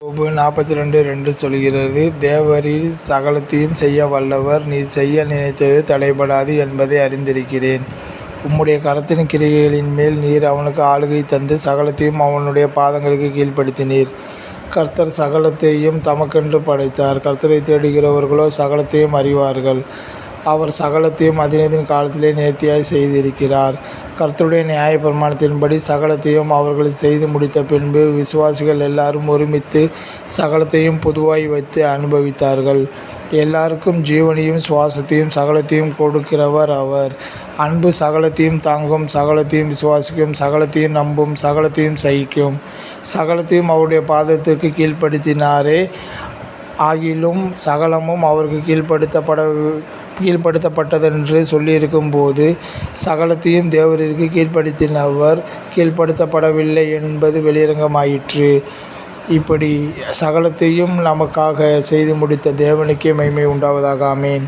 யோபு 42:2 சொல்கிறது, தேவரீர் சகலத்தையும் செய்ய வல்லவர், நீர் செய்ய நினைத்தது தடைபடாது என்பதை அறிந்திருக்கிறேன். உம்முடைய கரத்தின் கிரியைகளின் மேல் நீர் அவனுக்கு ஆளுகை தந்து சகலத்தையும் அவனுடைய பாதங்களுக்கு கீழ்ப்படுத்தினீர். கர்த்தர் சகலத்தையும் தமக்கென்று படைத்தார். கர்த்தரை தேடுகிறவர்களோ சகலத்தையும் அறிவார்கள். அவர் சகலத்தையும் அதினதின் காலத்திலே நேர்த்தியாய் செய்திருக்கிறார். கர்த்தருடைய நியாயப்பிரமாணத்தின்படி சகலத்தையும் அவர்கள் செய்து முடித்த பின்பு விசுவாசிகள் எல்லாரும் ஒருமித்து சகலத்தையும் பொதுவாய் வைத்து அனுபவித்தார்கள். எல்லாருக்கும் ஜீவனையும் சுவாசத்தையும் சகலத்தையும் கொடுக்கிறவர் அவர். அன்பு சகலத்தையும் தாங்கும், சகலத்தையும் விசுவாசிக்கும், சகலத்தையும் நம்பும், சகலத்தையும் சகிக்கும். சகலத்தையும் அவருடைய பாதத்திற்கு கீழ்ப்படுத்தினாரே ஆகிலும் சகலமும் அவருக்கு கீழ்ப்படுத்தப்பட்டதென்று சொல்லியிருக்கும்போது சகலத்தையும் தேவருக்கு கீழ்ப்படுத்தினவர் கீழ்ப்படுத்தப்படவில்லை என்பது வெளியரங்கமாயிற்று. இப்படி சகலத்தையும் நமக்காக செய்து முடித்த தேவனுக்கே மகிமை உண்டாவதாக. ஆமென்.